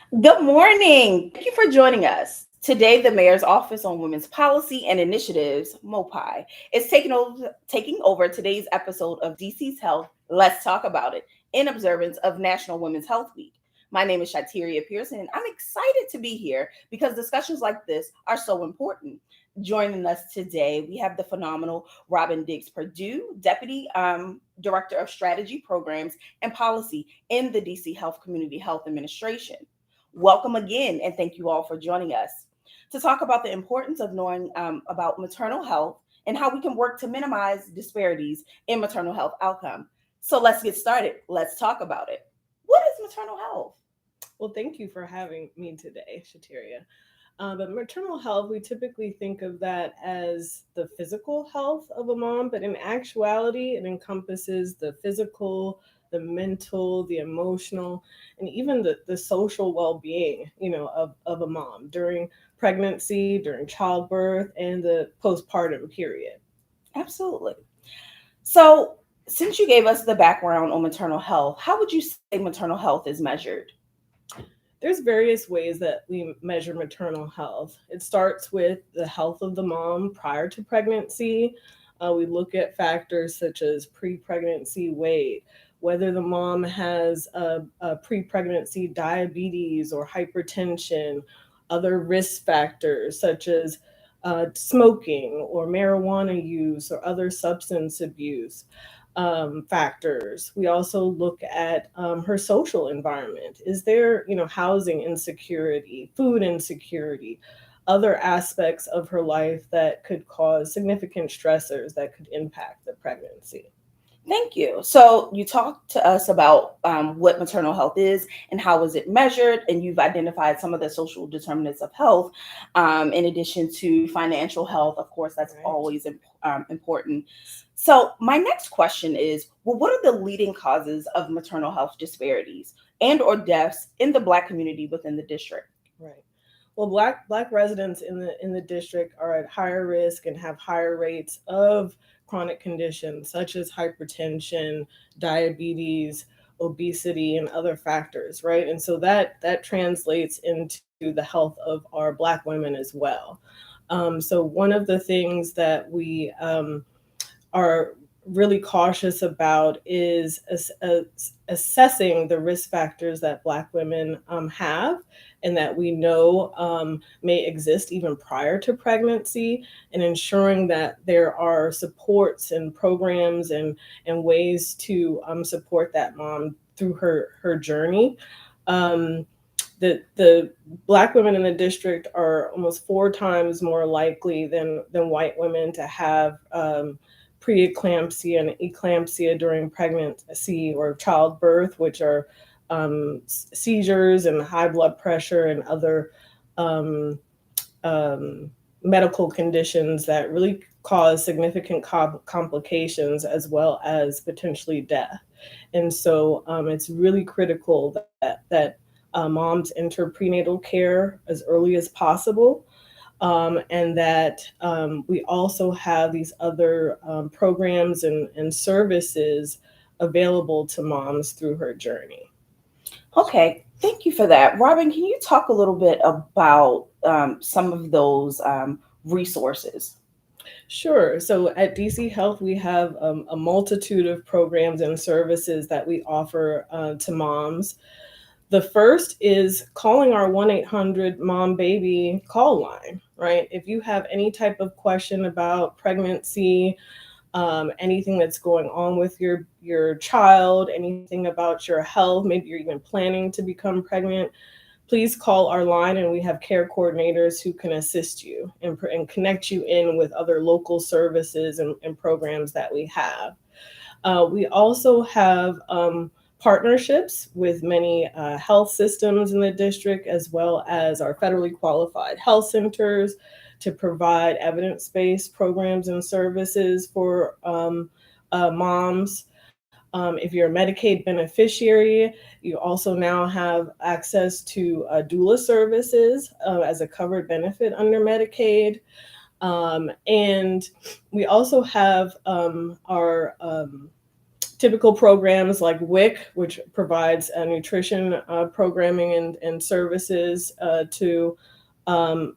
Good morning. Thank you for joining us. Today, the Mayor's Office on Women's Policy and Initiatives, MOPI, is taking over today's episode of DC's Health. Let's talk about it in observance of National Women's Health Week. My name is Shatiria Pearson, and I'm excited to be here because discussions like this are so important. Joining us today, we have the phenomenal Robin Diggs Purdue, Deputy Director of Strategy Programs and Policy in the DC Health Community Health Administration. Welcome again, and thank you all for joining us to talk about the importance of knowing about maternal health and how we can work to minimize disparities in maternal health outcome. So let's get started. Let's talk about it. What is maternal health? Well, thank you for having me today, Shatiria. But maternal health, we typically think of that as the physical health of a mom, but in actuality, it encompasses the physical, the mental, the emotional, and even the social well-being, of a mom during pregnancy, during childbirth, and the postpartum period. Absolutely. So, since you gave us the background on maternal health, how would you say maternal health is measured? There's various ways that we measure maternal health. It starts with the health of the mom prior to pregnancy. We look at factors such as pre-pregnancy weight, whether the mom has a pre-pregnancy diabetes or hypertension, other risk factors such as smoking or marijuana use or other substance abuse factors. We also look at her social environment. Is there, housing insecurity, food insecurity, other aspects of her life that could cause significant stressors that could impact the pregnancy? Thank you. So you talked to us about what maternal health is and how is it measured, and you've identified some of the social determinants of health, in addition to financial health. Of course, that's Right. always important. So my next question is, well, what are the leading causes of maternal health disparities and or deaths in the Black community within the district? Right. Well, black residents in the district are at higher risk and have higher rates of chronic conditions such as hypertension, diabetes, obesity, and other factors, right? And so that translates into the health of our black women as well. So one of the things that we are really cautious about is assessing the risk factors that Black women have and that we know may exist even prior to pregnancy, and ensuring that there are supports and programs and ways to support that mom through her journey. Um, the Black women in the district are almost four times more likely than white women to have preeclampsia and eclampsia during pregnancy or childbirth, which are seizures and high blood pressure and other um, um, medical conditions that really cause significant complications as well as potentially death. And so it's really critical that moms enter prenatal care as early as possible, and that we also have these other programs and services available to moms through her journey. Okay, thank you for that. Robin, can you talk a little bit about some of those resources? Sure. So at DC Health, we have a multitude of programs and services that we offer to moms. The first is calling our 1-800 Mom Baby call line, right? If you have any type of question about pregnancy, anything that's going on with your child, anything about your health, maybe you're even planning to become pregnant, please call our line and we have care coordinators who can assist you and connect you in with other local services and programs that we have. We also have partnerships with many health systems in the district, as well as our federally qualified health centers to provide evidence based programs and services for moms. If you're a Medicaid beneficiary, you also now have access to doula services as a covered benefit under Medicaid. And we also have our typical programs like WIC, which provides nutrition programming and services to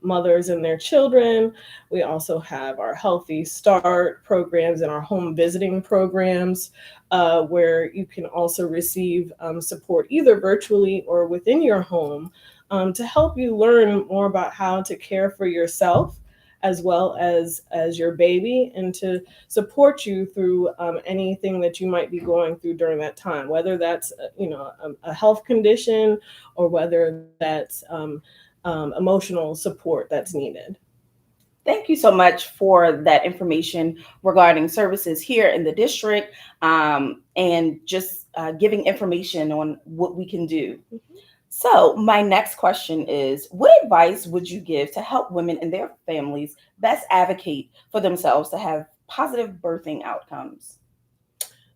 mothers and their children. We also have our Healthy Start programs and our home visiting programs, where you can also receive support either virtually or within your home, to help you learn more about how to care for yourself as well as your baby, and to support you through anything that you might be going through during that time, whether that's a health condition, or whether that's emotional support that's needed. Thank you so much for that information regarding services here in the district, and just giving information on what we can do. So, my next question is, what advice would you give to help women and their families best advocate for themselves to have positive birthing outcomes?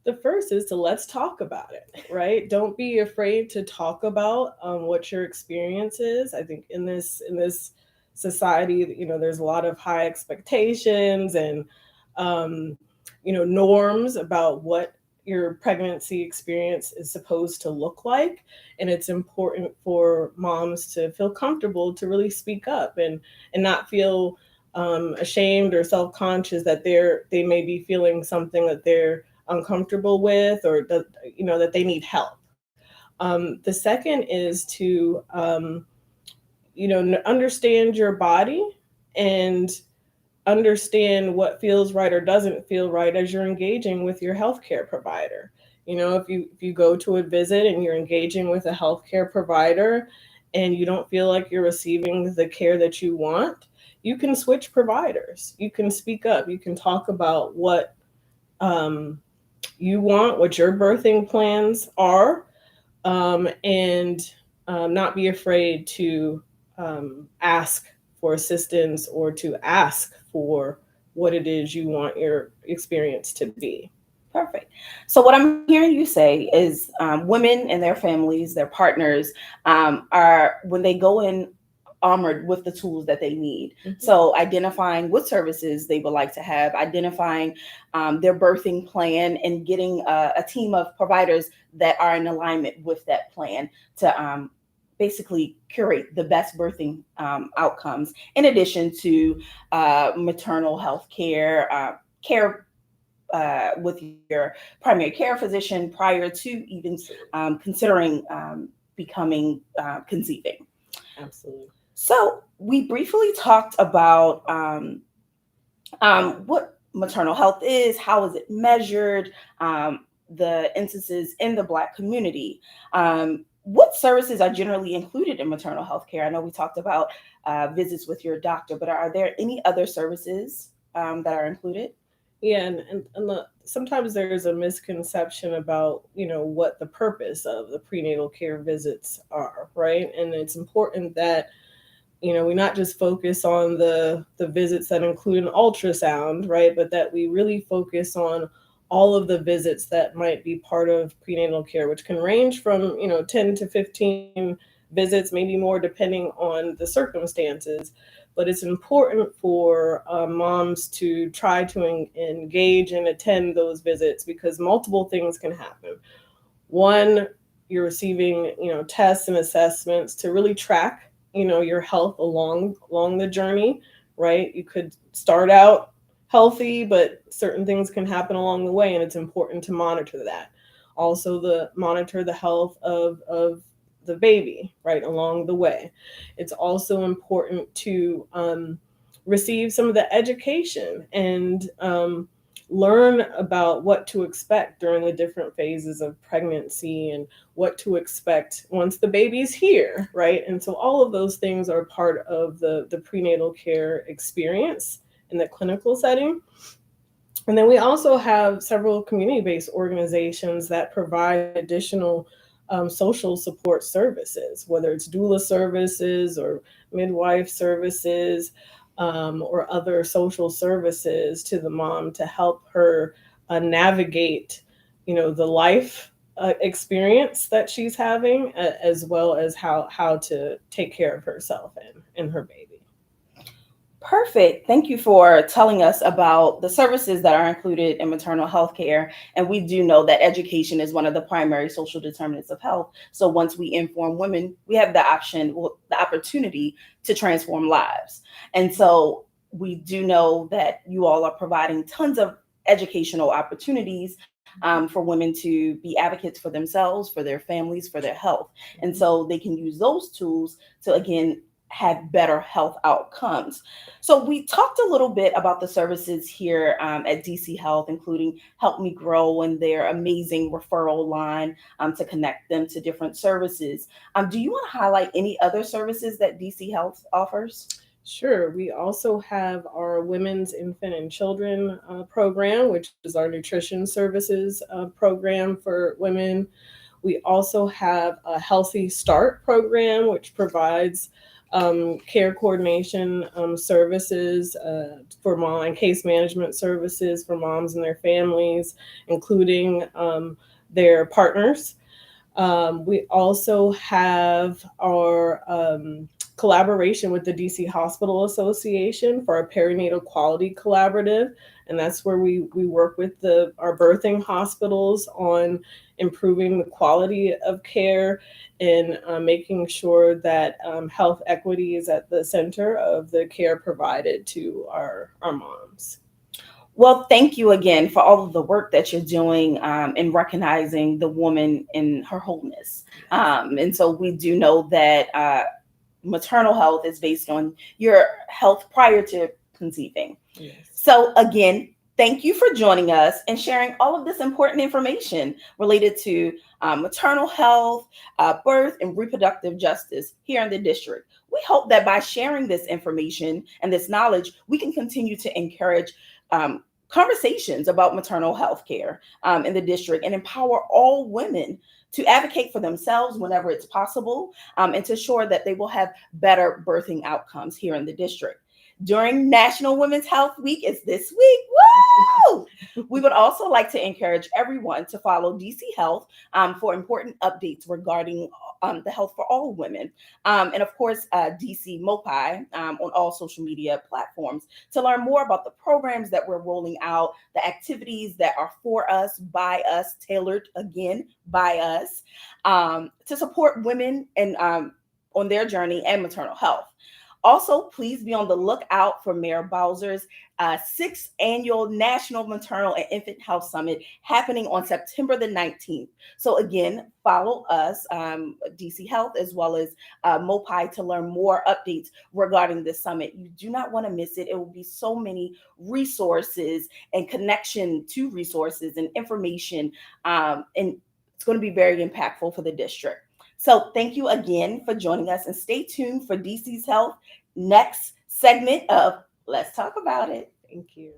The first is to let's talk about it, right? Don't be afraid to talk about what your experience is. I think in this society, there's a lot of high expectations and norms about what your pregnancy experience is supposed to look like, and it's important for moms to feel comfortable to really speak up, and not feel ashamed or self-conscious that they may be feeling something that they're uncomfortable with, or that they need help. The second is to understand your body, and understand what feels right or doesn't feel right as you're engaging with your healthcare provider. If you go to a visit and you're engaging with a healthcare provider and you don't feel like you're receiving the care that you want, you can switch providers. You can speak up. You can talk about what you want, what your birthing plans are, and not be afraid to ask for assistance, or to ask for what it is you want your experience to be. Perfect. So, what I'm hearing you say is, women and their families, their partners, are when they go in armored with the tools that they need. Mhm. So, identifying what services they would like to have, identifying their birthing plan, and getting a team of providers that are in alignment with that plan to basically curate the best birthing outcomes, in addition to maternal health care, care with your primary care physician prior to even considering becoming conceiving. Absolutely. So we briefly talked about what maternal health is, how is it measured, the instances in the Black community. What services are generally included in maternal health care? I know we talked about visits with your doctor, but are there any other services that are included? Yeah, sometimes there's a misconception about what the purpose of the prenatal care visits are, right? And it's important that we not just focus on the visits that include an ultrasound, right? But that we really focus on all of the visits that might be part of prenatal care, which can range from 10 to 15 visits, maybe more, depending on the circumstances. But it's important for moms to try to engage and attend those visits, because multiple things can happen. One, you're receiving tests and assessments to really track your health along the journey, right? You could start out healthy, but certain things can happen along the way, and it's important to monitor that. Also, monitor the health of the baby right along the way. It's also important to receive some of the education and learn about what to expect during the different phases of pregnancy, and what to expect once the baby's here, right? And so all of those things are part of the prenatal care experience in the clinical setting. And then we also have several community-based organizations that provide additional social support services, whether it's doula services or midwife services, or other social services to the mom to help her navigate, the life experience that she's having, as well as how to take care of herself and her baby. Perfect. Thank you for telling us about the services that are included in maternal health care. And we do know that education is one of the primary social determinants of health. So once we inform women, we have the option, well, the opportunity to transform lives. And so we do know that you all are providing tons of educational opportunities for women to be advocates for themselves, for their families, for their health. And so they can use those tools to, again, have better health outcomes. So we talked a little bit about the services here at DC Health, including Help Me Grow and their amazing referral line to connect them to different services. Do you want to highlight any other services that DC Health offers? Sure. We also have our Women's Infant and Children program, which is our nutrition services program for women. We also have a Healthy Start program, which provides care coordination services for mom and case management services for moms and their families, including their partners. We also have our collaboration with the DC Hospital Association for our perinatal quality collaborative. And that's where we work with our birthing hospitals on improving the quality of care and making sure that health equity is at the center of the care provided to our moms. Well, thank you again for all of the work that you're doing in recognizing the woman in her wholeness. And so we do know that maternal health is based on your health prior to conceiving. Yes. So, again, thank you for joining us and sharing all of this important information related to maternal health, birth, and reproductive justice here in the district. We hope that by sharing this information and this knowledge, we can continue to encourage conversations about maternal health care in the district and empower all women to advocate for themselves whenever it's possible and to ensure that they will have better birthing outcomes here in the district. During National Women's Health Week, it's this week. Woo! We would also like to encourage everyone to follow DC Health for important updates regarding the health for all women. And of course, DC MOPI on all social media platforms to learn more about the programs that we're rolling out, the activities that are for us, by us, tailored again by us, to support women and on their journey and maternal health. Also, please be on the lookout for Mayor Bowser's sixth annual National Maternal and Infant Health Summit happening on September the 19th. So again, follow us, DC Health, as well as MOPI to learn more updates regarding this summit. You do not want to miss it. It will be so many resources and connection to resources and information. And it's going to be very impactful for the district. So thank you again for joining us and stay tuned for DC's Health next segment of Let's Talk About It. Thank you.